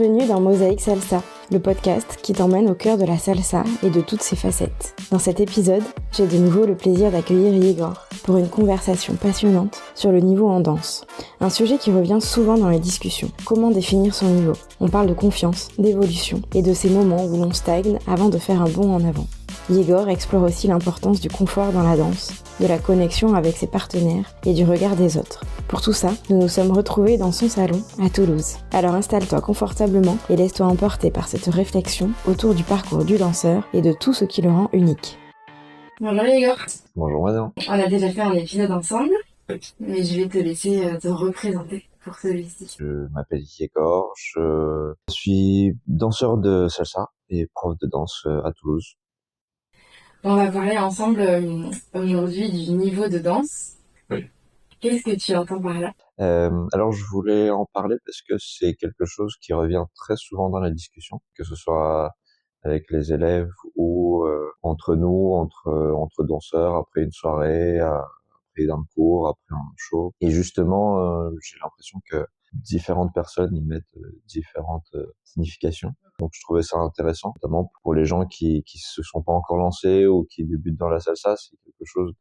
Bienvenue dans Mosaïque Salsa, le podcast qui t'emmène au cœur de la salsa et de toutes ses facettes. Dans cet épisode, j'ai de nouveau le plaisir d'accueillir Yegor pour une conversation passionnante sur le niveau en danse. Un sujet qui revient souvent dans les discussions. Comment définir son niveau ? On parle de confiance, d'évolution et de ces moments où l'on stagne avant de faire un bond en avant. Yegor explore aussi l'importance du confort dans la danse, de la connexion avec ses partenaires et du regard des autres. Pour tout ça, nous nous sommes retrouvés dans son salon à Toulouse. Alors installe-toi confortablement et laisse-toi emporter par cette réflexion autour du parcours du danseur et de tout ce qui le rend unique. Bonjour Yegor. Bonjour madame. On a déjà fait un épisode ensemble, mais je vais te laisser te représenter pour celui-ci. Je m'appelle Yegor, je suis danseur de salsa et prof de danse à Toulouse. On va parler ensemble aujourd'hui du niveau de danse. Oui. Qu'est-ce que tu entends par là ? Alors je voulais en parler parce que c'est quelque chose qui revient très souvent dans la discussion, que ce soit avec les élèves ou entre nous, entre danseurs, après une soirée, après un cours, après un show. Et justement, j'ai l'impression que différentes personnes y mettent différentes significations. Donc je trouvais ça intéressant, notamment pour les gens qui se sont pas encore lancés ou qui débutent dans la salsa, c'est quelque chose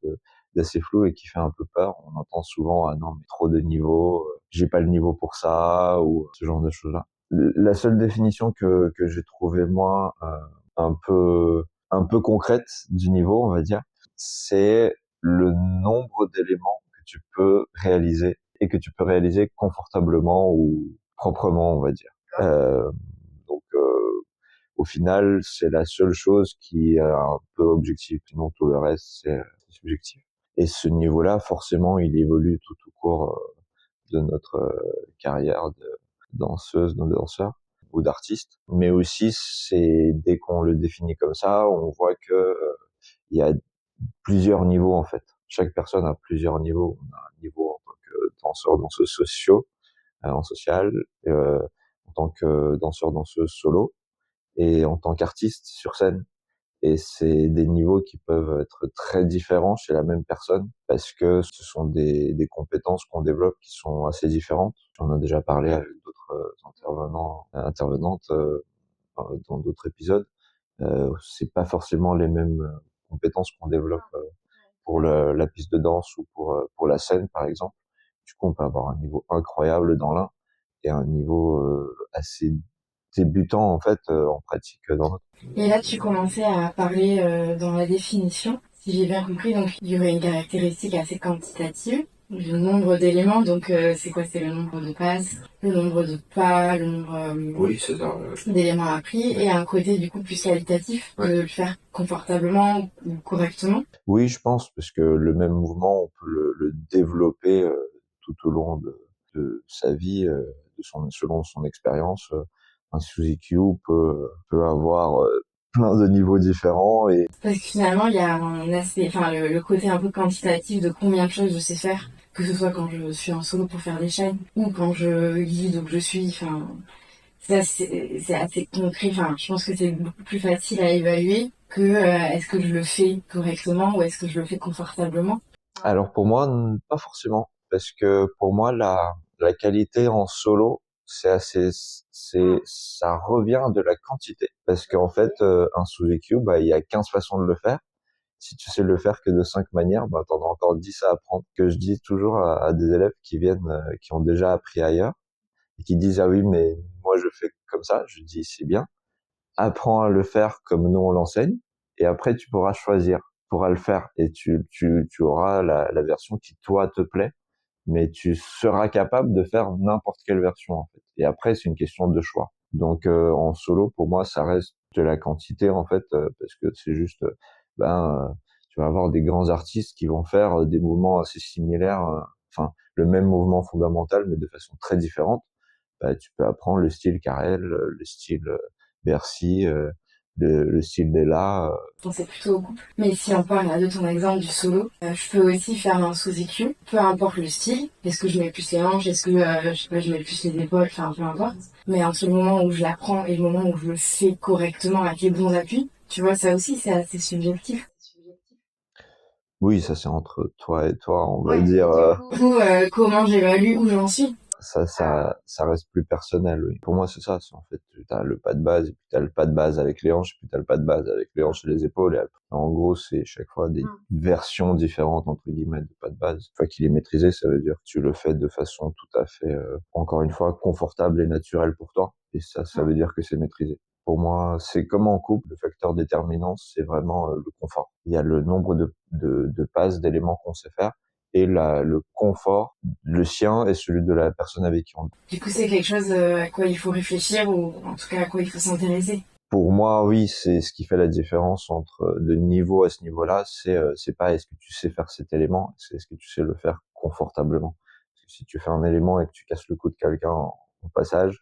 d'assez flou et qui fait un peu peur. On entend souvent ah non mais trop de niveau, j'ai pas le niveau pour ça ou ce genre de choses là. La seule définition que j'ai trouvée moi un peu concrète du niveau, on va dire, c'est le nombre d'éléments que tu peux réaliser et que tu peux réaliser confortablement ou proprement, on va dire. Donc au final, c'est la seule chose qui est un peu objective. Sinon, tout le reste, c'est subjectif. Et ce niveau-là, forcément, il évolue tout au cours de notre carrière de danseuse, de danseur ou d'artiste. Mais aussi, c'est dès qu'on le définit comme ça, on voit que il y a plusieurs niveaux en fait. Chaque personne a plusieurs niveaux. On a un niveau en tant que danseur, danseuse sociaux, en social, en tant que danseur, danseuse solo, et en tant qu'artiste sur scène. Et c'est des niveaux qui peuvent être très différents chez la même personne parce que ce sont des compétences qu'on développe qui sont assez différentes. On a déjà parlé avec d'autres intervenantes dans d'autres épisodes. C'est pas forcément les mêmes compétences qu'on développe pour la piste de danse ou pour la scène par exemple. Du coup, on peut avoir un niveau incroyable dans l'un et un niveau assez débutant en fait en pratique dans l'autre. Et là, tu commençais à parler dans la définition. Si j'ai bien compris, donc il y aurait une caractéristique assez quantitative, le nombre d'éléments. Donc c'est quoi ? C'est le nombre de passes, le nombre de pas, le nombre Oui, c'est ça. d'éléments appris, et un côté du coup plus qualitatif, de le faire confortablement ou correctement. Oui, je pense, parce que le même mouvement, on peut le développer tout au long de sa vie, selon son expérience. Un Suzy-Q peut avoir plein de niveaux différents et Parce que finalement, il y a un aspect, enfin le côté un peu quantitatif de combien de choses je sais faire, que ce soit quand je suis en solo pour faire des chaînes ou quand je guide ou que je suis, enfin ça c'est assez concret. Enfin, je pense que c'est beaucoup plus facile à évaluer que est-ce que je le fais correctement ou est-ce que je le fais confortablement. alors pour moi, pas forcément, parce que pour moi la qualité en solo, ça revient de la quantité, parce qu'en fait un Suzy-Q, il y a 15 façons de le faire. Si tu sais le faire que de 5 manières, t'en as encore 10 à apprendre. Que je dis toujours à des élèves qui viennent, qui ont déjà appris ailleurs, et qui disent, ah oui, mais moi je fais comme ça. Je dis, c'est bien. Apprends à le faire comme nous on l'enseigne, et après tu pourras choisir, tu pourras le faire, et tu auras la version qui toi te plaît, mais tu seras capable de faire n'importe quelle version en fait. Et après c'est une question de choix. Donc en solo pour moi ça reste de la quantité en fait, parce que c'est juste tu vas avoir des grands artistes qui vont faire des mouvements assez similaires, enfin le même mouvement fondamental mais de façon très différente. Tu peux apprendre le style Carrel, le style Bercy, le style Della. Donc c'est plutôt au couple. Mais si on parle là de ton exemple du solo, je peux aussi faire un Suzy-Q, peu importe le style. Est-ce que je mets plus les hanches, est-ce que je sais pas, je mets plus les épaules, enfin peu importe. Mais entre le moment où je l'apprends et le moment où je le fais correctement avec les bons appuis, tu vois, ça aussi c'est assez subjectif. Oui, ça c'est entre toi et toi, on va Ouais, dire. du coup, comment j'évalue où j'en suis ? ça reste plus personnel, oui. Pour moi, c'est ça. C'est en fait, t'as le pas de base, et puis t'as le pas de base avec les hanches, puis t'as le pas de base avec les hanches et les épaules. Et après, en gros, c'est chaque fois des versions différentes, entre guillemets, de pas de base. Une fois qu'il est maîtrisé, ça veut dire que tu le fais de façon tout à fait, encore une fois, confortable et naturelle pour toi. Et ça veut dire que c'est maîtrisé. Pour moi, c'est comme en couple, le facteur déterminant, c'est vraiment le confort. Il y a le nombre de passes, d'éléments qu'on sait faire, et le confort, le sien et celui de la personne avec qui on est. Du coup, c'est quelque chose à quoi il faut réfléchir ou en tout cas à quoi il faut s'intéresser. Pour moi, oui, c'est ce qui fait la différence entre de niveau à ce niveau-là. C'est pas est-ce que tu sais faire cet élément, c'est est-ce que tu sais le faire confortablement. Parce que si tu fais un élément et que tu casses le cou de quelqu'un au passage,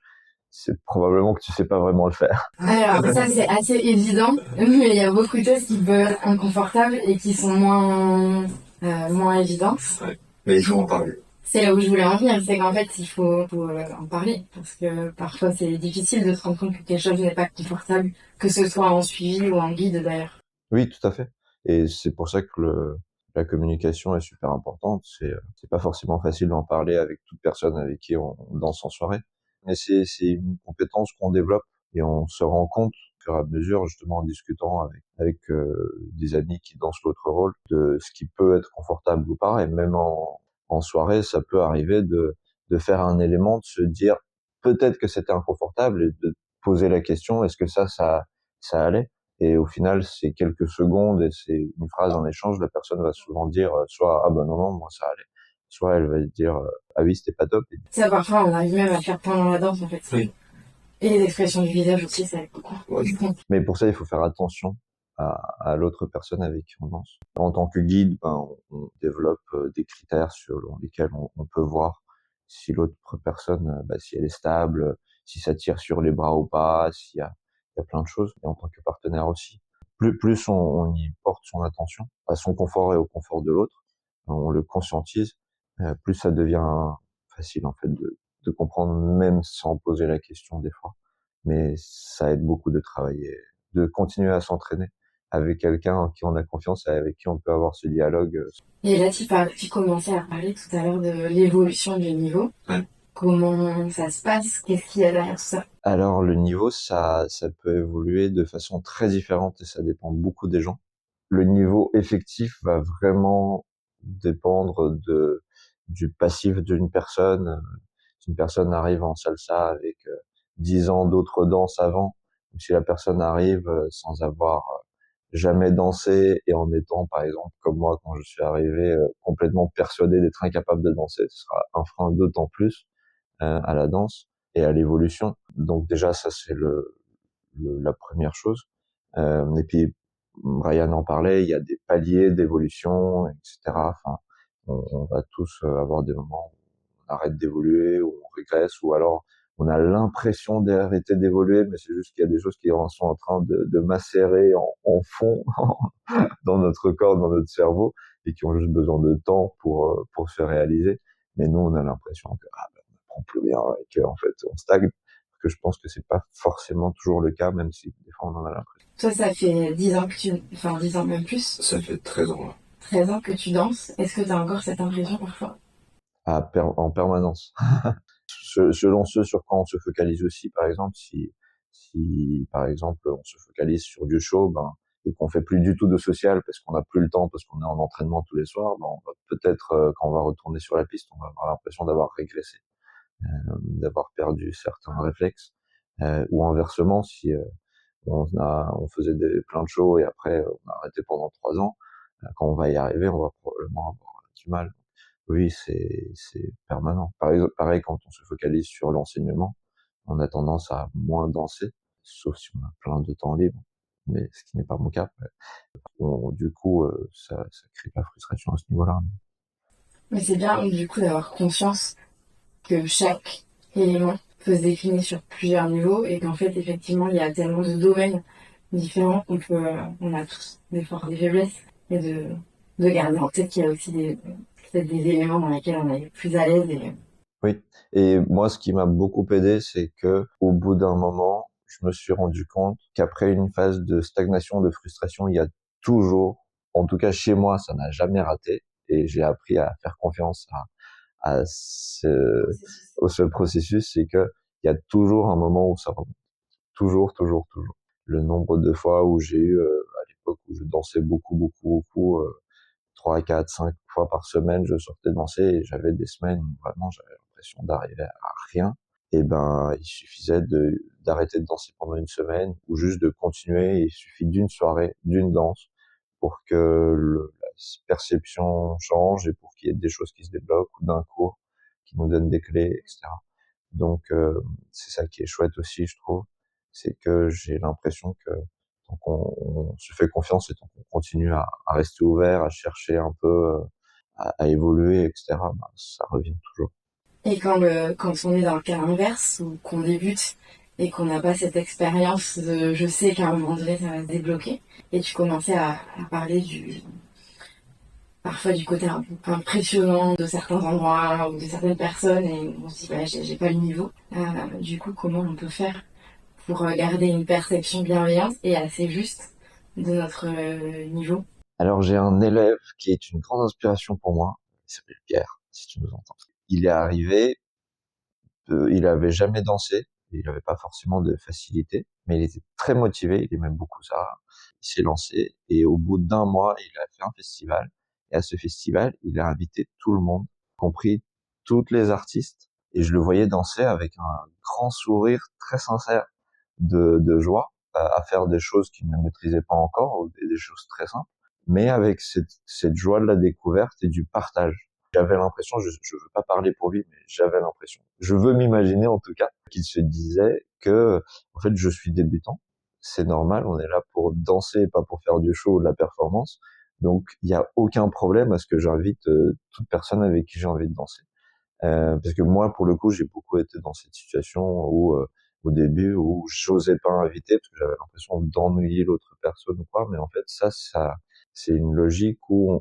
c'est probablement que tu sais pas vraiment le faire. Alors ça c'est assez évident, mais il y a beaucoup de choses qui peuvent être inconfortables et qui sont moins évidentes. Ouais. Mais il faut en parler. C'est là où je voulais en venir, c'est qu'en fait il faut en parler parce que parfois c'est difficile de se rendre compte que quelque chose n'est pas confortable, que ce soit en suivi ou en guide d'ailleurs. Oui, tout à fait. Et c'est pour ça que la communication est super importante. C'est pas forcément facile d'en parler avec toute personne avec qui on danse en soirée. Mais c'est une compétence qu'on développe et on se rend compte au fur et à mesure, justement, en discutant avec des amis qui dansent l'autre rôle, de ce qui peut être confortable ou pas. Et même en soirée, ça peut arriver de faire un élément, de se dire peut-être que c'était inconfortable et de poser la question, est-ce que ça allait? Et au final, c'est quelques secondes et c'est une phrase en échange. La personne va souvent dire soit ah ben non, moi ça allait, soit elle va dire ah oui, c'était pas top. Ça parfois on arrive même à le faire pendant la danse en fait. Oui. Et les expressions du visage aussi, ça aide beaucoup. Ouais. Mais pour ça, il faut faire attention à l'autre personne avec qui on danse. En tant que guide, on développe des critères sur lesquels on peut voir si l'autre personne, si elle est stable, si ça tire sur les bras ou pas, il y a plein de choses. Et en tant que partenaire aussi. Plus on y porte son attention à son confort et au confort de l'autre, on le conscientise, plus ça devient facile en fait de comprendre même sans poser la question des fois. Mais ça aide beaucoup de travailler, de continuer à s'entraîner avec quelqu'un en qui on a confiance et avec qui on peut avoir ce dialogue. Et là, tu commençais à parler tout à l'heure de l'évolution du niveau. Ouais. Comment ça se passe? Qu'est-ce qu'il y a derrière tout ça? Alors, le niveau, ça peut évoluer de façon très différente et ça dépend beaucoup des gens. Le niveau effectif va vraiment dépendre du passif d'une personne. Si une personne arrive en salsa avec 10 ans d'autres danses avant, ou si la personne arrive sans avoir jamais dansé et en étant, par exemple, comme moi, quand je suis arrivé, complètement persuadé d'être incapable de danser, ce sera un frein d'autant plus à la danse et à l'évolution. Donc déjà, ça c'est la première chose. Et puis Brian en parlait, il y a des paliers d'évolution, etc. Enfin, on va tous avoir des moments où on arrête d'évoluer, où on régresse, ou alors on a l'impression d'arrêter d'évoluer, mais c'est juste qu'il y a des choses qui sont en train de macérer en fond dans notre corps, dans notre cerveau, et qui ont juste besoin de temps pour se réaliser. Mais nous, on a l'impression que on n'apprend plus rien et qu'en fait, on stagne. Parce que je pense que c'est pas forcément toujours le cas, même si des fois on en a l'impression. Toi, ça fait 10 ans que 10 ans même plus. Ça fait 13 ans, là. 13 ans que tu danses. Est-ce que tu as encore cette impression parfois? En permanence. Selon ce sur quoi on se focalise aussi, par exemple, si par exemple on se focalise sur du show, et qu'on fait plus du tout de social parce qu'on n'a plus le temps, parce qu'on est en entraînement tous les soirs, on va peut-être quand on va retourner sur la piste, on va avoir l'impression d'avoir régressé, d'avoir perdu certains réflexes, ou inversement, si on faisait plein de shows et après on a arrêté pendant 3 ans, quand on va y arriver, on va probablement avoir du mal. Oui, c'est permanent. Pareil, quand on se focalise sur l'enseignement, on a tendance à moins danser, sauf si on a plein de temps libre, mais ce qui n'est pas mon cas. Du coup, ça crée de la frustration à ce niveau-là. Mais c'est bien du coup d'avoir conscience que chaque élément peut se décliner sur plusieurs niveaux et qu'en fait effectivement il y a tellement de domaines différents on a tous des forces, des faiblesses et de garder en tête qu'il y a aussi peut-être des éléments dans lesquels on est plus à l'aise et Oui. Et moi, ce qui m'a beaucoup aidé, c'est que au bout d'un moment, je me suis rendu compte qu'après une phase de stagnation, de frustration, il y a toujours, en tout cas chez moi, ça n'a jamais raté, et j'ai appris à faire confiance au seul processus, c'est que il y a toujours un moment où ça remonte. Toujours, toujours, toujours. Le nombre de fois où j'ai eu, à l'époque où je dansais beaucoup, 3, 4, 5 fois par semaine, je sortais danser et j'avais des semaines où vraiment j'avais l'impression d'arriver à rien. Et ben, il suffisait d'arrêter de danser pendant une semaine ou juste de continuer. Il suffit d'une soirée, d'une danse pour que la perception change et pour qu'il y ait des choses qui se débloquent ou d'un cours qui nous donne des clés, etc. Donc, c'est ça qui est chouette aussi, je trouve. C'est que j'ai l'impression que tant qu'on se fait confiance et tant qu'on continue à rester ouvert, à chercher un peu, à évoluer, etc., ben, ça revient toujours. Et quand on est dans le cas inverse, ou qu'on débute et qu'on n'a pas cette expérience de je sais qu'à un moment donné ça va se débloquer, et tu commençais à parler parfois du côté un peu impressionnant de certains endroits ou de certaines personnes, et on se dit bah, j'ai pas le niveau. Du coup, comment on peut faire pour garder une perception bienveillante et assez juste de notre niveau? Alors, j'ai un élève qui est une grande inspiration pour moi. Il s'appelle Pierre, si tu nous entends. Il est arrivé, il avait jamais dansé, il n'avait pas forcément de facilité, mais il était très motivé, il aimait beaucoup ça. Il s'est lancé et au bout d'un mois, il a fait un festival. Et à ce festival, il a invité tout le monde, y compris toutes les artistes. Et je le voyais danser avec un grand sourire très sincère de joie, à faire des choses qu'il ne maîtrisait pas encore, ou des choses très simples, mais avec cette joie de la découverte et du partage. J'avais l'impression, je veux pas parler pour lui, mais j'avais l'impression, je veux m'imaginer en tout cas, qu'il se disait que, en fait, je suis débutant, c'est normal, on est là pour danser, pas pour faire du show ou de la performance, donc il y a aucun problème à ce que j'invite toute personne avec qui j'ai envie de danser. Parce que moi, pour le coup, j'ai beaucoup été dans cette situation où, au début, où j'osais pas inviter parce que j'avais l'impression d'ennuyer l'autre personne ou quoi. Mais en fait, ça, c'est une logique où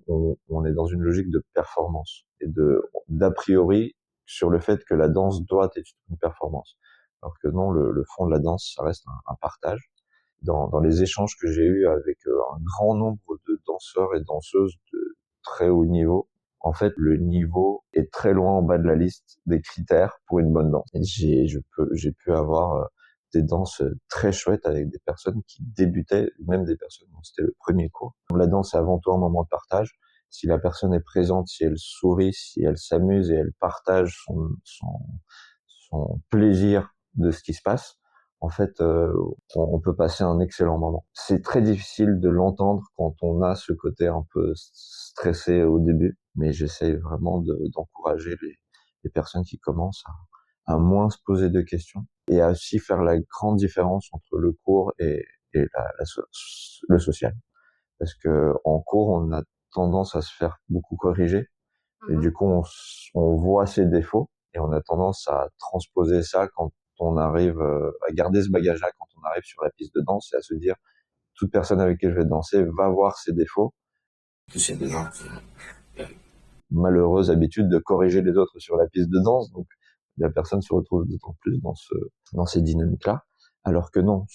on est dans une logique de performance et d'a priori sur le fait que la danse doit être une performance. Alors que non, le fond de la danse, ça reste un partage. Dans les échanges que j'ai eus avec un grand nombre de danseurs et danseuses de très haut niveau, en fait, le niveau est très loin en bas de la liste des critères pour une bonne danse. Et j'ai pu avoir des danses très chouettes avec des personnes qui débutaient, même des personnes dont c'était le premier cours. La danse est avant tout un moment de partage. Si la personne est présente, si elle sourit, si elle s'amuse et elle partage son plaisir de ce qui se passe, en fait, on peut passer un excellent moment. C'est très difficile de l'entendre quand on a ce côté un peu stressé au début, mais j'essaie vraiment d'encourager les personnes qui commencent à moins se poser de questions et à aussi faire la grande différence entre le cours et le social. Parce que en cours, on a tendance à se faire beaucoup corriger et du coup, on voit ses défauts et on a tendance à transposer ça quand on arrive à garder ce bagage-là quand on arrive sur la piste de danse et à se dire toute personne avec qui je vais danser va voir ses défauts. Il y a des gens qui ont malheureuse habitude de corriger les autres sur la piste de danse, donc la personne se retrouve d'autant plus dans ces dynamiques-là, alors que non,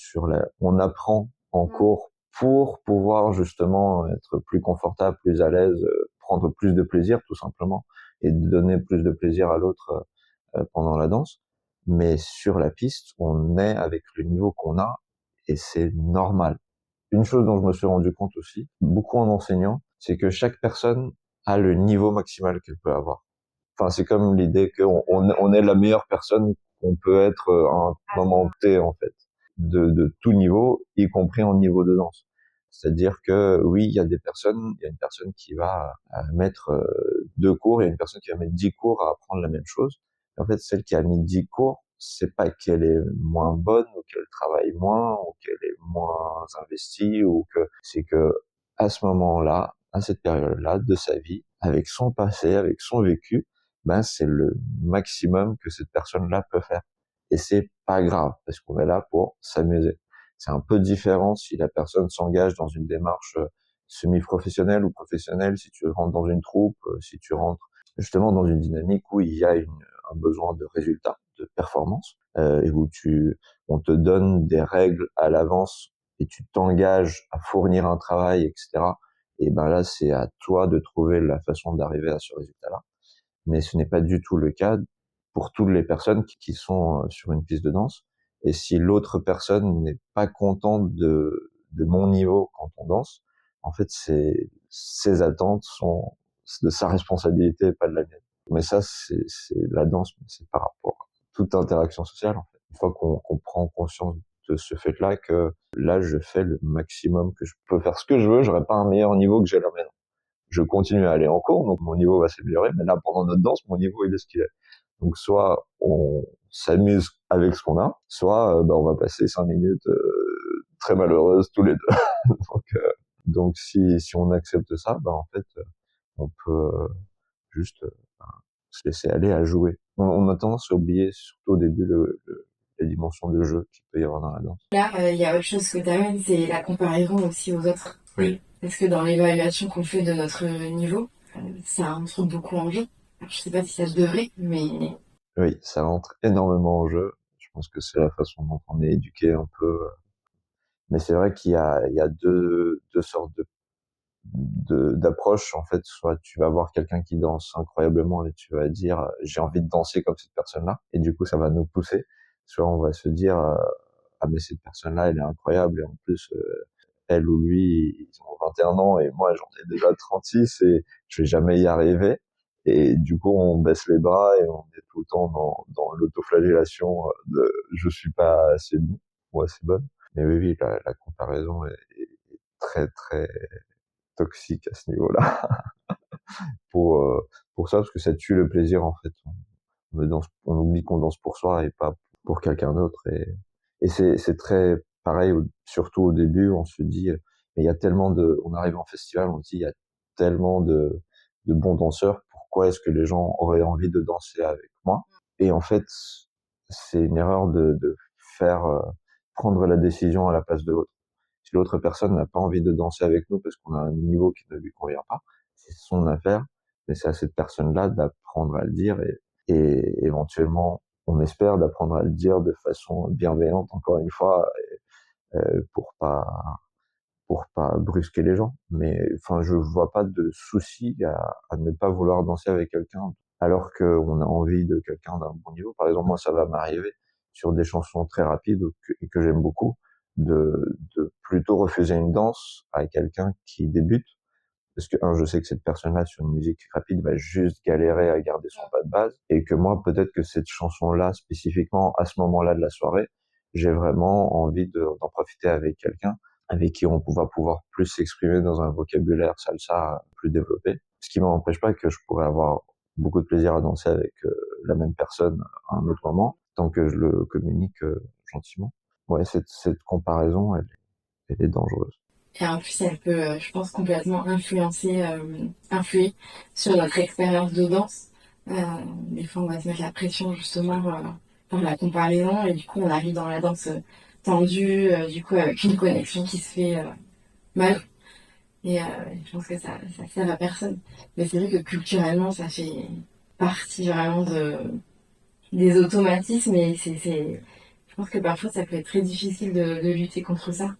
on apprend en cours pour pouvoir justement être plus confortable, plus à l'aise, prendre plus de plaisir tout simplement, et donner plus de plaisir à l'autre pendant la danse. Mais sur la piste, on est avec le niveau qu'on a et c'est normal. Une chose dont je me suis rendu compte aussi, beaucoup en enseignant, c'est que chaque personne a le niveau maximal qu'elle peut avoir. Enfin, c'est comme l'idée qu'on est la meilleure personne qu'on peut être à un moment T, en fait, de tout niveau, y compris en niveau de danse. C'est-à-dire que oui, il y a une personne qui va mettre 2 cours, il y a une personne qui va mettre 10 cours à apprendre la même chose. Et en fait, celle qui a mis 10 cours, c'est pas qu'elle est moins bonne ou qu'elle travaille moins ou qu'elle est moins investie ou c'est que à ce moment-là, à cette période-là de sa vie, avec son passé, avec son vécu, ben c'est le maximum que cette personne-là peut faire. Et c'est pas grave parce qu'on est là pour s'amuser. C'est un peu différent si la personne s'engage dans une démarche semi-professionnelle ou professionnelle, si tu rentres dans une troupe, si tu rentres justement dans une dynamique où il y a un besoin de résultat, de performance, et où on te donne des règles à l'avance et tu t'engages à fournir un travail, etc. Et ben là, c'est à toi de trouver la façon d'arriver à ce résultat-là. mais ce n'est pas du tout le cas pour toutes les personnes qui sont sur une piste de danse. Et si l'autre personne n'est pas contente de mon niveau quand on danse, en fait, ses attentes sont de sa responsabilité et pas de la mienne. Mais ça, c'est la danse, mais c'est par rapport à toute interaction sociale, en fait. Une fois qu'on prend conscience de ce fait-là, que là, je fais le maximum que je peux faire ce que je veux, j'aurais pas un meilleur niveau que j'ai là maintenant. Je continue à aller en cours, donc mon niveau va s'améliorer, mais là, pendant notre danse, mon niveau, il est ce qu'il est. Donc, soit on s'amuse avec ce qu'on a, soit on va passer 5 minutes très malheureuses tous les deux. donc si on accepte ça, en fait, on peut juste se laisser aller à jouer. On a tendance à oublier, surtout au début, les dimensions de jeu qu'il peut y avoir dans la danse. Là, il y a autre chose que tu amènes, c'est la comparaison aussi aux autres. Oui. Parce que dans l'évaluation qu'on fait de notre niveau, ça entre beaucoup en jeu. Je sais pas si ça se devrait, mais... Oui, ça entre énormément en jeu. Je pense que c'est la façon dont on est éduqué un peu. Mais c'est vrai qu'il y a deux sortes d'approche. En fait, soit tu vas voir quelqu'un qui danse incroyablement et tu vas dire j'ai envie de danser comme cette personne-là, et du coup ça va nous pousser. Soit on va se dire ah mais cette personne-là elle est incroyable, et en plus elle ou lui ils ont 21 ans et moi j'en ai déjà 36 et je vais jamais y arriver, et du coup on baisse les bras et on est tout le temps dans l'autoflagellation de je suis pas assez bon ou assez bonne. Mais oui, la comparaison est très très toxique à ce niveau-là pour pour ça, parce que ça tue le plaisir en fait. On oublie qu'on danse pour soi et pas pour quelqu'un d'autre, et c'est très pareil surtout au début. On se dit mais il y a tellement on arrive en festival, on se dit il y a tellement de bons danseurs, pourquoi est-ce que les gens auraient envie de danser avec moi? Et en fait c'est une erreur de faire prendre la décision à la place de l'autre. Si l'autre personne n'a pas envie de danser avec nous parce qu'on a un niveau qui ne lui convient pas, c'est son affaire, mais c'est à cette personne-là d'apprendre à le dire, et éventuellement, on espère d'apprendre à le dire de façon bienveillante, encore une fois, pour pas brusquer les gens. Mais enfin, je vois pas de souci à ne pas vouloir danser avec quelqu'un alors qu'on a envie de quelqu'un d'un bon niveau. Par exemple, moi, ça va m'arriver sur des chansons très rapides et que j'aime beaucoup, de plutôt refuser une danse à quelqu'un qui débute, parce que je sais que cette personne-là sur une musique rapide va juste galérer à garder son pas de base, et que moi peut-être que cette chanson-là spécifiquement à ce moment-là de la soirée, j'ai vraiment envie d'en profiter avec quelqu'un avec qui on va pouvoir plus s'exprimer dans un vocabulaire salsa plus développé, ce qui m'empêche pas que je pourrais avoir beaucoup de plaisir à danser avec la même personne à un autre moment, tant que je le communique gentiment. Ouais, cette comparaison, elle est dangereuse. Et en plus, elle peut, je pense, complètement influer sur notre expérience de danse. Euh, des fois, on va se mettre la pression justement par la comparaison, et du coup, on arrive dans la danse tendue, du coup, avec une connexion qui se fait mal. Et je pense que ça sert à personne. Mais c'est vrai que culturellement, ça fait partie vraiment des automatismes, et je pense que parfois, ça peut être très difficile de lutter contre ça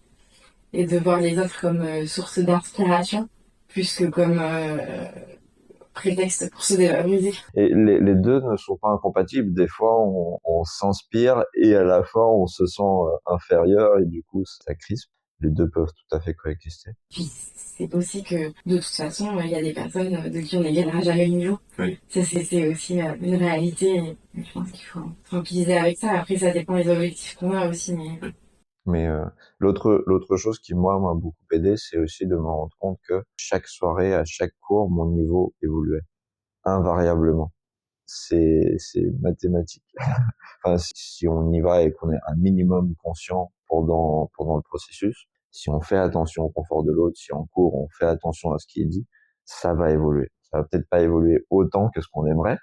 et de voir les autres comme source d'inspiration plus que comme prétexte pour se dévaloriser. Et les deux ne sont pas incompatibles. Des fois, on s'inspire et à la fois, on se sent inférieur et du coup, ça crispe. Les deux peuvent tout à fait coexister. Puis c'est aussi que de toute façon, il y a des personnes de qui on n'égalera jamais le niveau. Oui. Ça, c'est aussi une réalité. Et je pense qu'il faut tranquilliser avec ça. Après, ça dépend des objectifs qu'on a aussi. Mais l'autre chose qui, moi, m'a beaucoup aidé, c'est aussi de me rendre compte que chaque soirée, à chaque cours, mon niveau évoluait invariablement. C'est mathématique. Enfin, si on y va et qu'on est un minimum conscient pendant le processus, si on fait attention au confort de l'autre, si en cours on fait attention à ce qui est dit, ça va évoluer. Ça va peut-être pas évoluer autant que ce qu'on aimerait,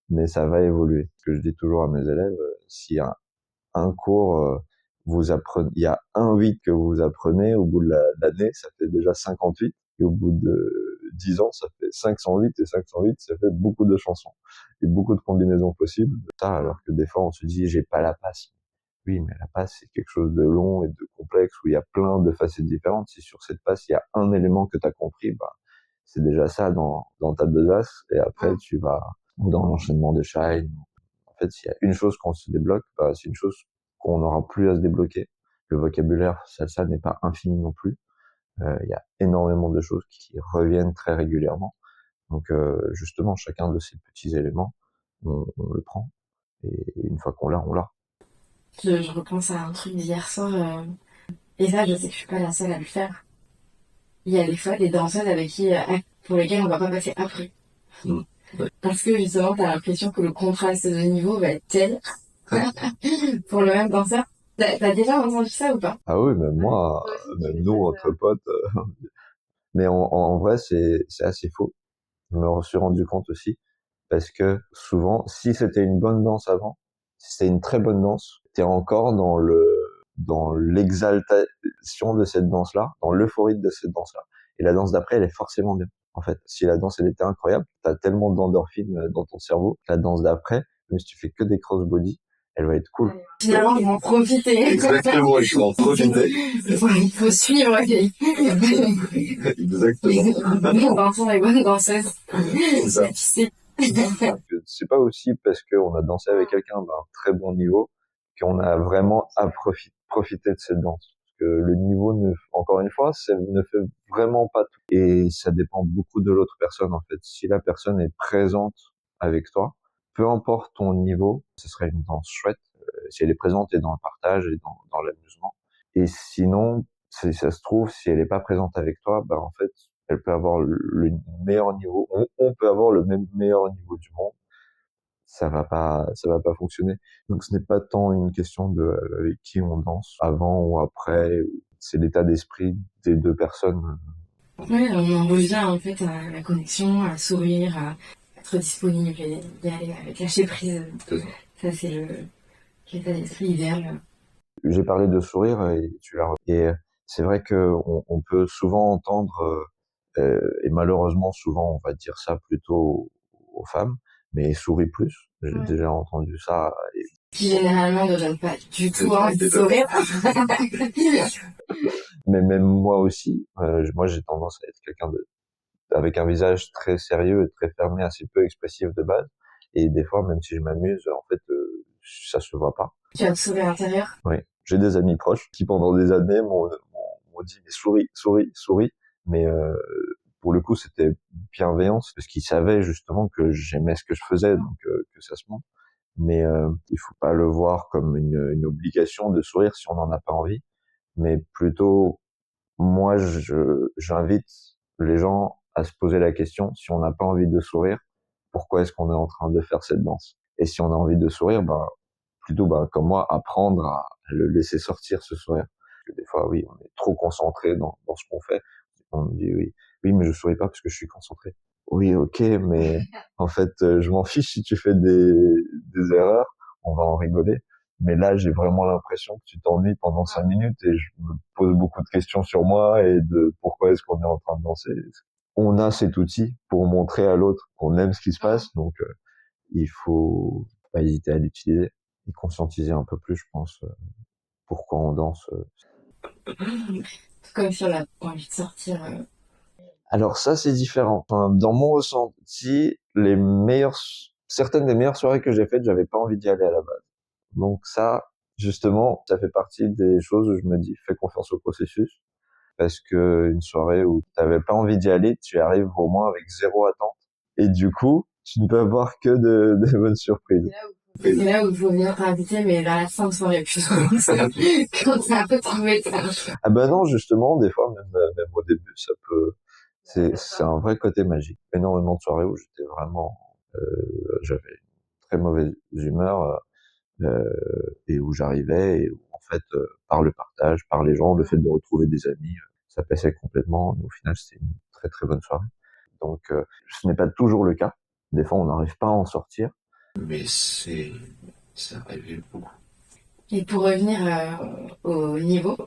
mais ça va évoluer. Ce que je dis toujours à mes élèves, si un cours vous apprenez, il y a un 8 que vous apprenez, au bout de l'année, ça fait déjà 58, et au bout de 10 ans, ça fait 508, et 508, ça fait beaucoup de chansons et beaucoup de combinaisons possibles. Ça, alors que des fois, on se dit, j'ai pas la passe. Oui, mais la passe, c'est quelque chose de long et de complexe où il y a plein de facettes différentes. Si sur cette passe, il y a un élément que tu as compris, c'est déjà ça dans ta besace, et après, tu vas ou dans l'enchaînement des shines. En fait, s'il y a une chose qu'on se débloque, bah, c'est une chose qu'on n'aura plus à se débloquer. Le vocabulaire salsa n'est pas infini non plus. Il y a énormément de choses qui reviennent très régulièrement. Donc justement, chacun de ces petits éléments, on le prend. Et une fois qu'on l'a, on l'a. Je repense à un truc d'hier soir, et ça, je sais que je suis pas la seule à le faire. Il y a des fois des danseuses avec qui, pour lesquelles on va pas passer après. Mm. Parce que justement, t'as l'impression que le contraste de niveau va être tel pour le même danseur. T'as déjà entendu ça ou pas? Ah oui, même moi, même nous, entre potes. Mais en vrai, c'est assez faux. Je me suis rendu compte aussi. Parce que souvent, si c'était une bonne danse avant, si c'était une très bonne danse, t'es encore dans l'exaltation de cette danse-là, dans l'euphorie de cette danse-là. Et la danse d'après, elle est forcément bien. En fait, si la danse, elle était incroyable, t'as tellement d'endorphines dans ton cerveau, la danse d'après, même si tu fais que des cross-body, elle va être cool. Finalement, ils vont en profiter. Exactement, il faut en profiter. Il faut suivre. Exactement. Dansons les bonnes danseuses. C'est ça. Tu sais. C'est pas aussi parce qu'on a dansé avec quelqu'un d'un très bon niveau qu'on a vraiment à profiter de cette danse. Parce que le niveau, encore une fois, ça ne fait vraiment pas tout. Et ça dépend beaucoup de l'autre personne, en fait. Si la personne est présente avec toi, peu importe ton niveau, ce serait une danse chouette. Si elle est présente et dans le partage et dans l'amusement. Et sinon, si ça se trouve, si elle est pas présente avec toi, bah, en fait, elle peut avoir le meilleur niveau. On peut avoir le même meilleur niveau du monde. Ça va pas fonctionner. Donc ce n'est pas tant une question de avec qui on danse avant ou après. C'est l'état d'esprit des deux personnes. Oui, on en revient en fait à la connexion, à sourire, à être disponible et y aller avec lâcher prise. Ça, c'est l'état d'esprit idéal. J'ai parlé de sourire et c'est vrai que on peut souvent entendre et malheureusement souvent on va dire ça plutôt aux femmes, mais souris plus. J'ai déjà entendu ça. Qui généralement ne donne pas du tout envie de sourire. Mais même moi aussi, moi j'ai tendance à être quelqu'un avec un visage très sérieux et très fermé, assez peu expressif de base. Et des fois, même si je m'amuse, en fait, ça se voit pas. Tu as le sourire intérieur. Oui. J'ai des amis proches qui, pendant des années, m'ont dit, mais souris, souris, souris. Mais pour le coup, c'était bienveillance, parce qu'ils savaient justement que j'aimais ce que je faisais, donc que ça se montre. Mais il faut pas le voir comme une obligation de sourire si on n'en a pas envie, mais plutôt moi, j'invite les gens à se poser la question, si on n'a pas envie de sourire, pourquoi est-ce qu'on est en train de faire cette danse? Et si on a envie de sourire, ben, plutôt, ben, comme moi, apprendre à le laisser sortir, ce sourire. Parce que des fois, oui, on est trop concentré dans ce qu'on fait. On me dit, oui, oui, mais je souris pas parce que je suis concentré. Oui, ok, mais en fait, je m'en fiche si tu fais des erreurs, on va en rigoler. Mais là, j'ai vraiment l'impression que tu t'ennuies pendant 5 minutes et je me pose beaucoup de questions sur moi et de pourquoi est-ce qu'on est en train de danser. On a cet outil pour montrer à l'autre qu'on aime ce qui se passe, donc il faut pas hésiter à l'utiliser et conscientiser un peu plus, je pense, pourquoi on danse. Comme si on a envie de sortir. Alors ça, c'est différent. Enfin, dans mon ressenti, certaines des meilleures soirées que j'ai faites, j'avais pas envie d'y aller à la base. Donc ça, justement, ça fait partie des choses où je me dis, fais confiance au processus, parce que une soirée où t'avais pas envie d'y aller, tu arrives au moins avec zéro attente, et du coup, tu ne peux avoir que de bonnes surprises. C'est là où il faut venir t'inviter, mais vers la fin de soirée, plus quand t'as un peu trouvé ça. Ah ben non, justement, des fois, même au début, c'est un vrai côté magique. Énormément de soirées où j'étais vraiment, j'avais une très mauvaise humeur, et où j'arrivais et où en fait par le partage, par les gens, le fait de retrouver des amis, ça passait complètement. Et au final, c'était une très très bonne soirée. Donc, ce n'est pas toujours le cas. Des fois, on n'arrive pas à en sortir. Mais ça arrive beaucoup. Et pour revenir au niveau,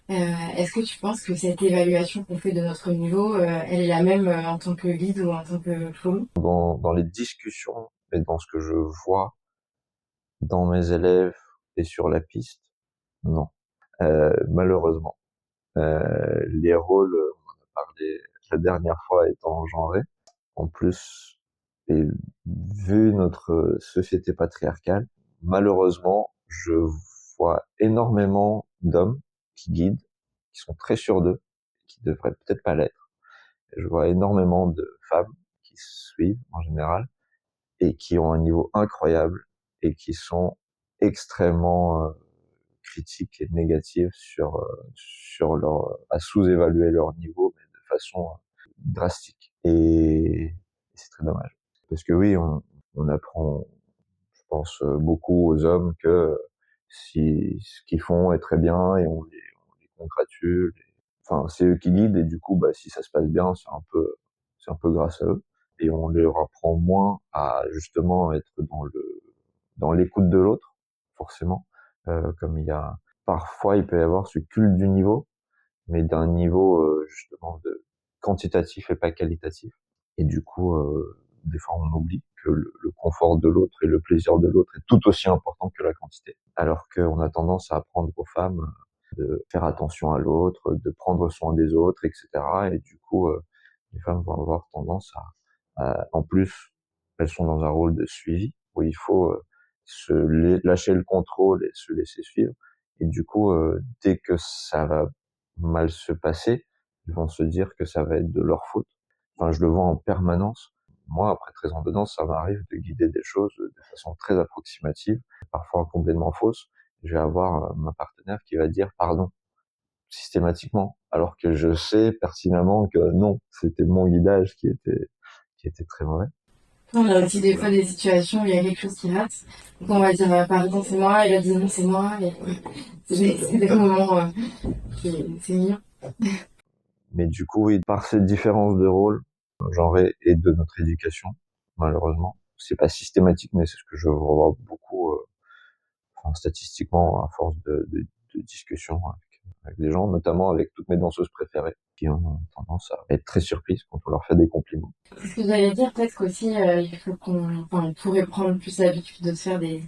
est-ce que tu penses que cette évaluation qu'on fait de notre niveau, elle est la même en tant que guide ou en tant que flow? Dans les discussions et dans ce que je vois dans mes élèves et sur la piste, non. Malheureusement. Les rôles, on en a parlé la dernière fois, étant genrés. En plus, Et vu notre société patriarcale, malheureusement, je vois énormément d'hommes qui guident, qui sont très sûrs d'eux, qui devraient peut-être pas l'être. Et je vois énormément de femmes qui suivent en général et qui ont un niveau incroyable et qui sont extrêmement critiques et négatives sur leur à sous-évaluer leur niveau mais de façon drastique. Et c'est très dommage parce que oui, on apprend, je pense, beaucoup aux hommes que si ce qu'ils font est très bien et on les congratule. Enfin, c'est eux qui guident et du coup, bah, si ça se passe bien, c'est un peu grâce à eux. Et on leur apprend moins à justement être dans l'écoute de l'autre, forcément. Comme parfois il peut y avoir ce culte du niveau, mais d'un niveau justement de quantitatif et pas qualitatif. Et du coup, des fois, on oublie que le confort de l'autre et le plaisir de l'autre est tout aussi important que la quantité. Alors qu'on a tendance à apprendre aux femmes de faire attention à l'autre, de prendre soin des autres, etc. Et du coup, les femmes vont avoir tendance en plus, elles sont dans un rôle de suivi où il faut lâcher le contrôle et se laisser suivre. Et du coup, dès que ça va mal se passer, ils vont se dire que ça va être de leur faute. Enfin, je le vois en permanence. Moi, après 13 ans de danse, ça m'arrive de guider des choses de façon très approximative, parfois complètement fausse. Je vais avoir ma partenaire qui va dire pardon systématiquement, alors que je sais pertinemment que non, c'était mon guidage qui était très mauvais. On a aussi des fois des situations où il y a quelque chose qui rate. Donc on va dire pardon c'est moi, et là dit non c'est moi. Et c'est des moments c'est mignon. Mais du coup, oui, par cette différence de rôle, genre et de notre éducation, malheureusement, c'est pas systématique, mais c'est ce que je vois beaucoup, enfin, statistiquement, à force de discussions avec des gens, notamment avec toutes mes danseuses préférées, qui ont tendance à être très surprises quand on leur fait des compliments. Ce que j'allais dire, peut-être qu'aussi, il faut on pourrait prendre plus l'habitude de se faire des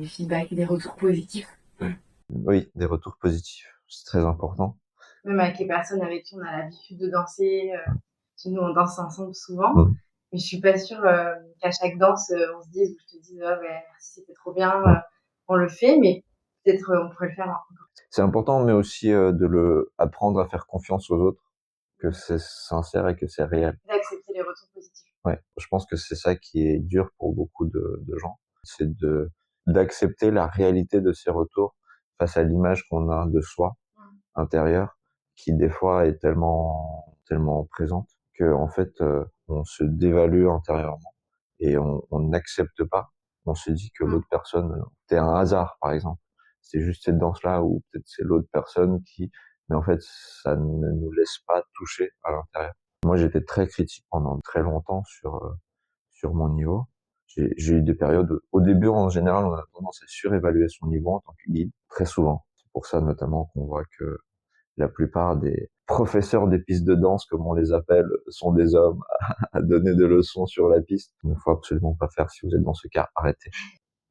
feedbacks, des retours positifs. Oui, des retours positifs, c'est très important. Même avec les personnes avec qui on a l'habitude de danser, nous on danse ensemble souvent, Mmh. mais je suis pas sûre qu'à chaque danse, on se dise ou je te dise ah ouais, merci, c'était trop bien, Mmh. on le fait, mais peut-être on pourrait le faire encore. C'est important, mais aussi apprendre à faire confiance aux autres, que c'est sincère et que c'est réel. D'accepter les retours positifs. Ouais, je pense que c'est ça qui est dur pour beaucoup de gens, c'est d'accepter la réalité de ces retours face à l'image qu'on a de soi intérieure, qui des fois est tellement présente que en fait on se dévalue intérieurement et on n'accepte pas. On se dit que l'autre personne, c'est un hasard par exemple. C'est juste cette danse-là ou peut-être c'est l'autre personne mais en fait ça ne nous laisse pas toucher à l'intérieur. Moi, j'étais très critique pendant très longtemps sur mon niveau. J'ai eu des périodes au début, en général, on a tendance à surévaluer son niveau en tant que guide, très souvent. C'est pour ça, notamment, qu'on voit que la plupart des professeurs des pistes de danse, comme on les appelle, sont des hommes à donner des leçons sur la piste. Il ne faut absolument pas faire si vous êtes dans ce cas, arrêtez.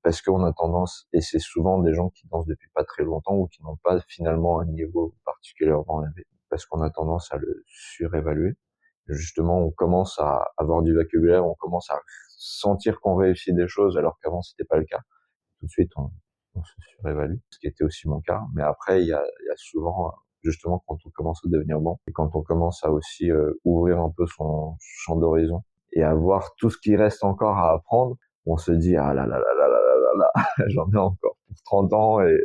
Parce qu'on a tendance, et c'est souvent des gens qui dansent depuis pas très longtemps ou qui n'ont pas finalement un niveau particulièrement élevé, parce qu'on a tendance à le surévaluer. Justement, on commence à avoir du vocabulaire, on commence à sentir qu'on réussit des choses alors qu'avant c'était pas le cas. Tout de suite, on se surévalue, ce qui était aussi mon cas. Mais après, il y a souvent, justement, quand on commence à devenir bon et quand on commence à aussi ouvrir un peu son champ d'horizon et à voir tout ce qui reste encore à apprendre, on se dit ah là là là là là là là, là j'en ai encore pour 30 ans et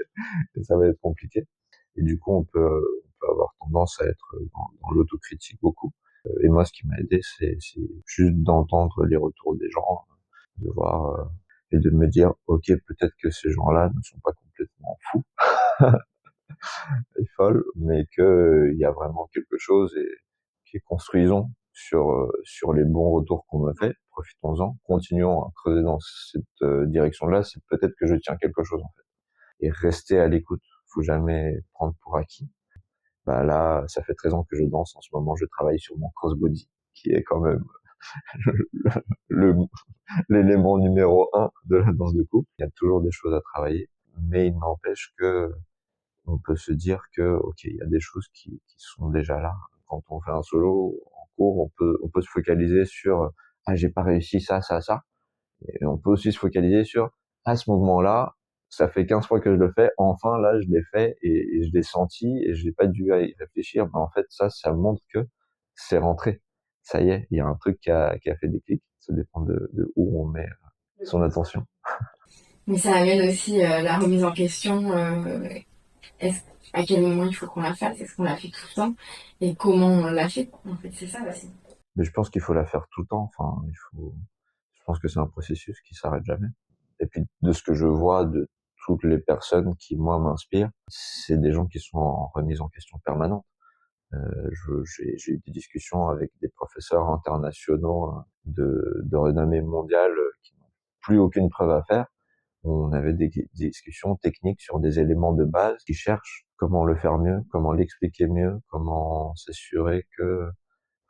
ça va être compliqué. Et du coup, on peut avoir tendance à être dans l'autocritique beaucoup. Et moi, ce qui m'a aidé, c'est juste d'entendre les retours des gens, de voir et de me dire, ok, peut-être que ces gens-là ne sont pas complètement fous et folles, mais que il y a vraiment quelque chose et qui est construisons sur les bons retours qu'on m'a fait. Profitons-en, continuons à creuser dans cette direction-là. C'est peut-être que je tiens quelque chose en fait. Et rester à l'écoute. Faut jamais prendre pour acquis. Bah là, ça fait 13 ans que je danse. En ce moment, je travaille sur mon crossbody, qui est quand même le, l'élément numéro un de la danse de couple. Il y a toujours des choses à travailler, mais il n'empêche que on peut se dire que, ok, il y a des choses qui sont déjà là. Quand on fait un solo en cours, on peut se focaliser sur, ah, j'ai pas réussi ça, ça, ça. Et on peut aussi se focaliser sur, à ce mouvement-là, ça fait 15 fois que je le fais, enfin là, je l'ai fait et je l'ai senti et je n'ai pas dû y réfléchir. Mais en fait, ça montre que c'est rentré. Ça y est, il y a un truc qui a fait des clics. Ça dépend de où on met son attention. Mais ça amène aussi la remise en question. Est-ce, à quel moment il faut qu'on la fasse? Est-ce qu'on la fait tout le temps? Et comment on la fait? En fait, c'est ça aussi. Mais je pense qu'il faut la faire tout le temps. Enfin, je pense que c'est un processus qui s'arrête jamais. Et puis, de ce que je vois de toutes les personnes qui, moi, m'inspirent, c'est des gens qui sont en remise en question permanente. J'ai eu des discussions avec des professeurs internationaux de renommée mondiale qui n'ont plus aucune preuve à faire. On avait des discussions techniques sur des éléments de base qui cherchent comment le faire mieux, comment l'expliquer mieux, comment s'assurer que,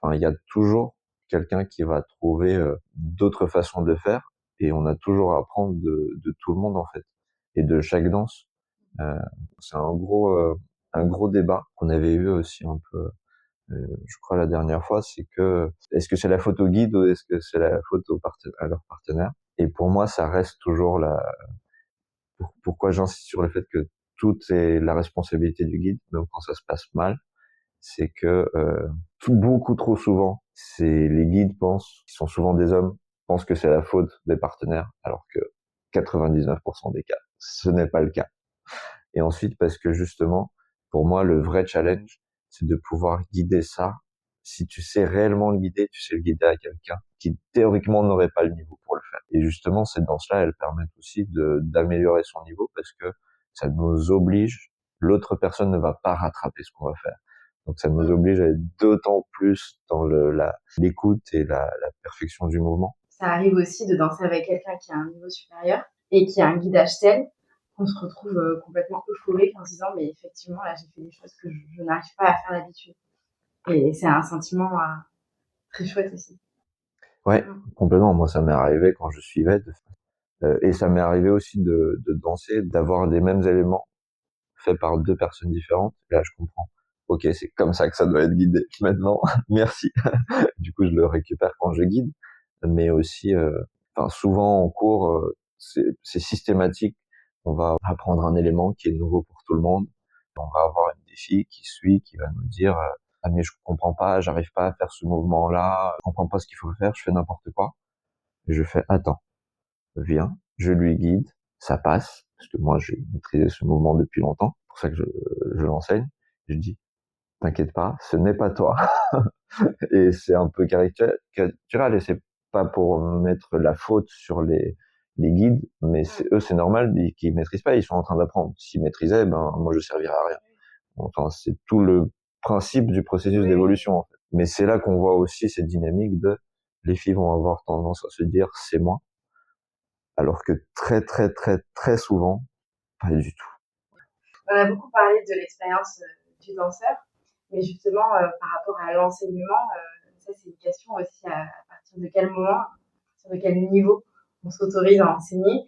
enfin, il y a toujours quelqu'un qui va trouver d'autres façons de le faire et on a toujours à apprendre de tout le monde en fait et de chaque danse. Euh, c'est un gros débat qu'on avait eu aussi un peu je crois la dernière fois, c'est que est-ce que c'est la faute au guide ou est-ce que c'est la faute à leur partenaire? Et pour moi, ça reste toujours pourquoi j'insiste sur le fait que tout est la responsabilité du guide, même quand ça se passe mal, c'est que beaucoup trop souvent, c'est les guides pensent, qui sont souvent des hommes, pensent que c'est la faute des partenaires, alors que 99% des cas, ce n'est pas le cas. Et ensuite, parce que justement, pour moi, le vrai challenge, c'est de pouvoir guider ça. Si tu sais réellement le guider, tu sais le guider à quelqu'un qui théoriquement n'aurait pas le niveau pour le faire. Et justement, ces danses-là, elles permettent aussi d'améliorer son niveau parce que ça nous oblige, l'autre personne ne va pas rattraper ce qu'on va faire. Donc ça nous oblige à être d'autant plus dans l'écoute et la perfection du mouvement. Ça arrive aussi de danser avec quelqu'un qui a un niveau supérieur et qui a un guidage tel qu'on se retrouve complètement euphorique en se disant mais effectivement là j'ai fait des choses que je n'arrive pas à faire d'habitude. Et c'est un sentiment très chouette aussi. Ouais, complètement. Moi, ça m'est arrivé quand je suivais, et ça m'est arrivé aussi de danser, d'avoir les mêmes éléments faits par deux personnes différentes. Et là, je comprends. Ok, c'est comme ça que ça doit être guidé. Maintenant, merci. Du coup, je le récupère quand je guide, mais aussi, enfin, souvent en cours, c'est systématique. On va apprendre un élément qui est nouveau pour tout le monde. On va avoir une défi qui suit, qui va nous dire ah mais je comprends pas, j'arrive pas à faire ce mouvement-là, je comprends pas ce qu'il faut faire, je fais n'importe quoi. Et je fais attends, viens, je lui guide, ça passe parce que moi j'ai maîtrisé ce mouvement depuis longtemps, c'est pour ça que je l'enseigne. Je dis t'inquiète pas, ce n'est pas toi. Et c'est un peu caricatural et c'est pas pour mettre la faute sur les guides, mais eux c'est normal qu'ils maîtrisent pas, ils sont en train d'apprendre. S'ils maîtrisaient, ben moi je servirais à rien. Enfin c'est tout le principe du processus d'évolution en fait. Mais c'est là qu'on voit aussi cette dynamique de les filles vont avoir tendance à se dire c'est moi, alors que très très très très souvent pas du tout. On a beaucoup parlé de l'expérience du danseur, mais justement par rapport à l'enseignement, ça c'est une question aussi à partir de quel moment, à partir de quel niveau on s'autorise à enseigner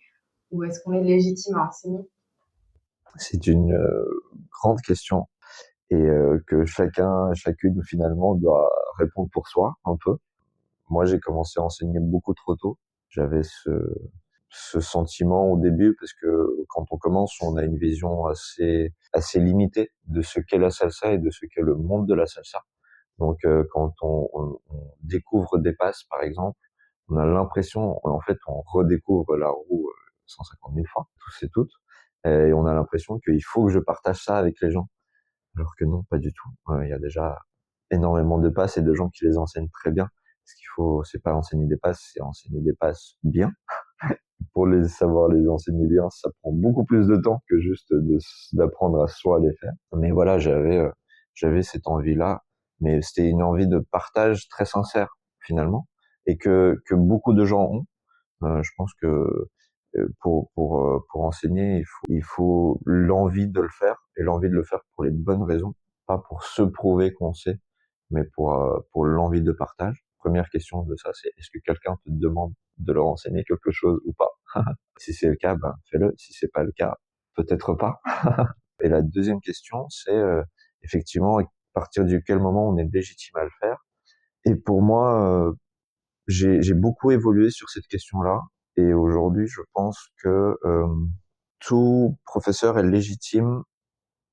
ou est-ce qu'on est légitime à enseigner? C'est une grande question et que chacune finalement doit répondre pour soi un peu. Moi, j'ai commencé à enseigner beaucoup trop tôt. J'avais ce sentiment au début parce que quand on commence, on a une vision assez limitée de ce qu'est la salsa et de ce qu'est le monde de la salsa. Donc, quand on découvre des passes, par exemple, on a l'impression, en fait, on redécouvre la roue 150 000 fois, tous et toutes, et on a l'impression qu'il faut que je partage ça avec les gens. Alors que non, pas du tout. Il y a déjà énormément de passes et de gens qui les enseignent très bien. Ce qu'il faut, c'est pas enseigner des passes, c'est enseigner des passes bien. Pour les savoir les enseigner bien, ça prend beaucoup plus de temps que juste d'apprendre à soi à les faire. Mais voilà, j'avais cette envie-là, mais c'était une envie de partage très sincère finalement, et que beaucoup de gens ont. Je pense que pour enseigner, il faut l'envie de le faire et l'envie de le faire pour les bonnes raisons, pas pour se prouver qu'on sait, mais pour l'envie de partage. Première question de ça, c'est est-ce que quelqu'un te demande de leur enseigner quelque chose ou pas? Si c'est le cas, ben fais-le. Si c'est pas le cas, peut-être pas. Et la deuxième question, c'est effectivement à partir de quel moment on est légitime à le faire. Et pour moi, j'ai beaucoup évolué sur cette question-là, et aujourd'hui, je pense que tout professeur est légitime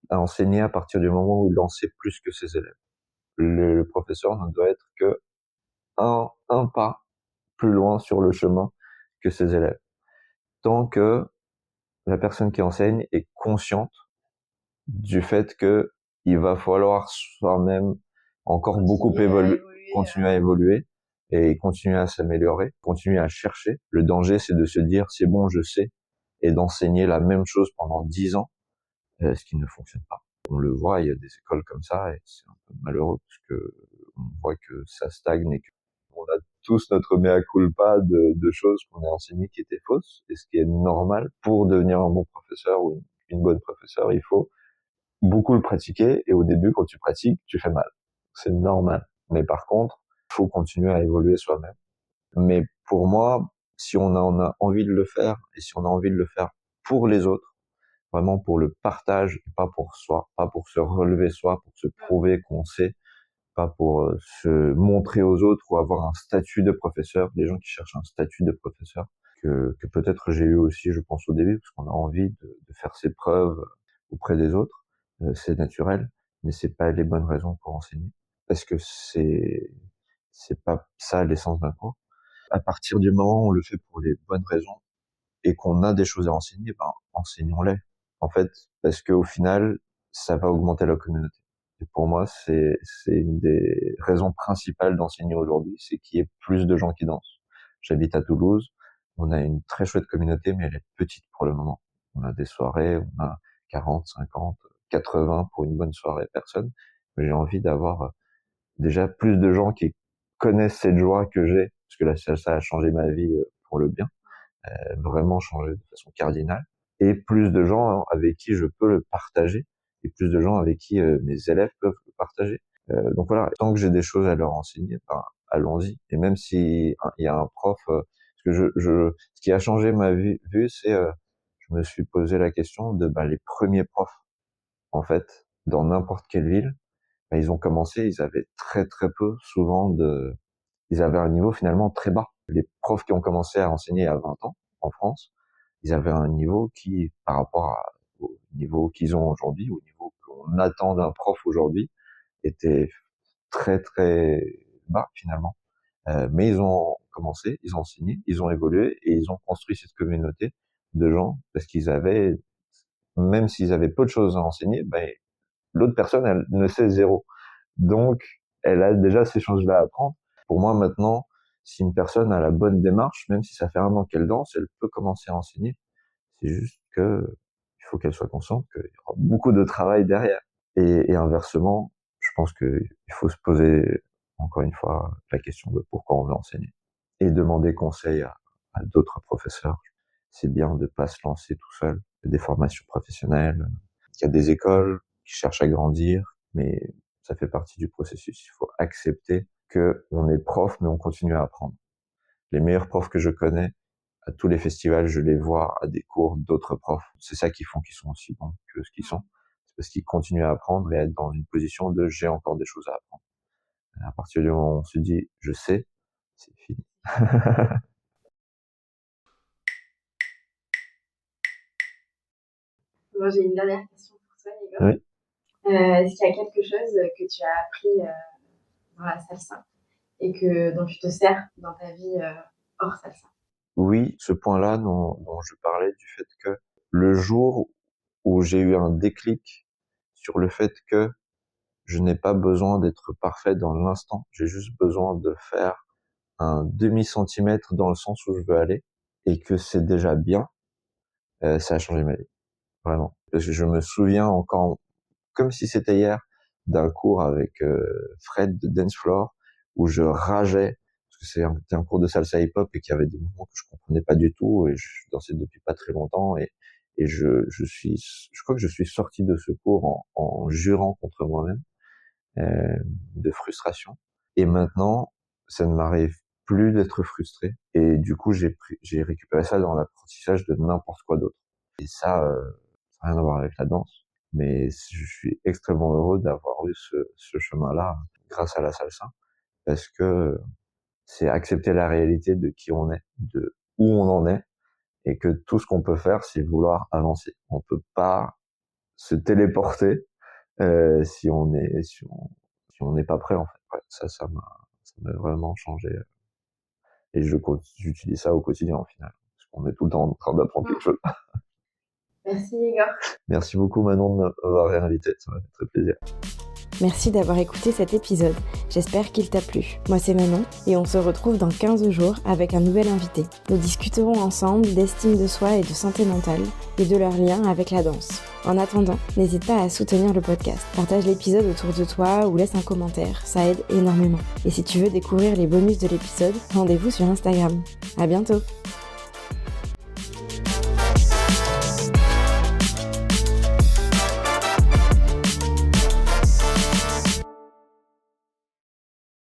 à enseigner à partir du moment où il en sait plus que ses élèves. Le professeur ne doit être que un pas plus loin sur le chemin que ses élèves. Tant que la personne qui enseigne est consciente du fait que il va falloir soi-même encore beaucoup continuer à évoluer et continuer à s'améliorer, continuer à chercher. Le danger, c'est de se dire, c'est bon, je sais, et d'enseigner la même chose pendant 10 ans, ce qui ne fonctionne pas. On le voit, il y a des écoles comme ça, et c'est un peu malheureux parce que on voit que ça stagne et qu'on a tous notre mea culpa de choses qu'on a enseignées qui étaient fausses, et ce qui est normal. Pour devenir un bon professeur ou une bonne professeure, il faut beaucoup le pratiquer, et au début, quand tu pratiques, tu fais mal. C'est normal. Mais par contre, il faut continuer à évoluer soi-même. Mais pour moi, si on en a envie de le faire, et si on a envie de le faire pour les autres, vraiment pour le partage, pas pour soi, pas pour se relever soi, pour se prouver qu'on sait, pas pour se montrer aux autres ou avoir un statut de professeur, les gens qui cherchent un statut de professeur, que peut-être j'ai eu aussi, je pense, au début, parce qu'on a envie de faire ses preuves auprès des autres, c'est naturel, mais c'est pas les bonnes raisons pour enseigner, parce que c'est pas ça l'essence d'un cours. À partir du moment où on le fait pour les bonnes raisons et qu'on a des choses à enseigner, ben enseignons-les. En fait, parce qu'au final, ça va augmenter la communauté. Et pour moi, c'est une des raisons principales d'enseigner aujourd'hui, c'est qu'il y ait plus de gens qui dansent. J'habite à Toulouse, on a une très chouette communauté, mais elle est petite pour le moment. On a des soirées, on a 40, 50, 80 pour une bonne soirée personne. J'ai envie d'avoir déjà plus de gens qui connaissent cette joie que j'ai, parce que la salsa a changé ma vie pour le bien, vraiment changé de façon cardinale, et plus de gens avec qui je peux le partager, et plus de gens avec qui mes élèves peuvent le partager. Donc voilà, tant que j'ai des choses à leur enseigner, ben, allons-y. Et même si il y a un prof, parce que ce qui a changé ma vue, c'est je me suis posé la question de ben, les premiers profs, en fait, dans n'importe quelle ville, ben, ils ont commencé, ils avaient très très peu, souvent ils avaient un niveau finalement très bas. Les profs qui ont commencé à enseigner à 20 ans en France, ils avaient un niveau qui, par rapport au niveau qu'ils ont aujourd'hui, au niveau qu'on attend d'un prof aujourd'hui, était très très bas finalement. Mais ils ont commencé, ils ont enseigné, ils ont évolué, et ils ont construit cette communauté de gens parce qu'ils avaient, même s'ils avaient peu de choses à enseigner, ben, l'autre personne, elle ne sait zéro. Donc, elle a déjà ces choses-là à apprendre. Pour moi, maintenant, si une personne a la bonne démarche, même si ça fait 1 an qu'elle danse, elle peut commencer à enseigner. C'est juste que il faut qu'elle soit consciente qu'il y aura beaucoup de travail derrière. Et inversement, je pense qu'il faut se poser, encore une fois, la question de pourquoi on veut enseigner. Et demander conseil à d'autres professeurs. C'est bien de pas se lancer tout seul. Il y a des formations professionnelles, il y a des écoles qui cherchent à grandir, mais ça fait partie du processus. Il faut accepter que on est prof, mais on continue à apprendre. Les meilleurs profs que je connais, à tous les festivals, je les vois à des cours d'autres profs. C'est ça qui font qu'ils sont aussi bons que ce qu'ils sont. C'est parce qu'ils continuent à apprendre et à être dans une position de j'ai encore des choses à apprendre. À partir du moment où on se dit je sais, c'est fini. Moi, j'ai une dernière question pour toi, Igor. Oui. Est-ce qu'il y a quelque chose que tu as appris dans la salsa et dont tu te sers dans ta vie hors salsa? Oui, ce point-là dont je parlais, du fait que le jour où j'ai eu un déclic sur le fait que je n'ai pas besoin d'être parfait dans l'instant, j'ai juste besoin de faire un demi-centimètre dans le sens où je veux aller, et que c'est déjà bien, ça a changé ma vie, vraiment. Parce que je me souviens encore, comme si c'était hier, d'un cours avec Fred de Dance Floor, où je rageais, parce que c'était un cours de salsa hip-hop et qu'il y avait des mouvements que je comprenais pas du tout, et je dansais depuis pas très longtemps, et je crois que je suis sorti de ce cours en jurant contre moi-même, de frustration. Et maintenant, ça ne m'arrive plus d'être frustré. Et du coup, j'ai récupéré ça dans l'apprentissage de n'importe quoi d'autre. Et ça n'a rien à voir avec la danse. Mais je suis extrêmement heureux d'avoir eu ce chemin-là grâce à la salsa. Parce que c'est accepter la réalité de qui on est, de où on en est, et que tout ce qu'on peut faire, c'est vouloir avancer. On peut pas se téléporter si on n'est pas prêt en fait. Ouais, ça m'a vraiment changé et j'utilise ça au quotidien au final parce qu'on est tout le temps en train d'apprendre quelque chose. Merci Igor. Merci beaucoup Manon de m'avoir réinvité, ça m'a fait très plaisir. Merci d'avoir écouté cet épisode, j'espère qu'il t'a plu. Moi c'est Manon et on se retrouve dans 15 jours avec un nouvel invité. Nous discuterons ensemble d'estime de soi et de santé mentale et de leur lien avec la danse. En attendant, n'hésite pas à soutenir le podcast. Partage l'épisode autour de toi ou laisse un commentaire, ça aide énormément. Et si tu veux découvrir les bonus de l'épisode, rendez-vous sur Instagram. À bientôt!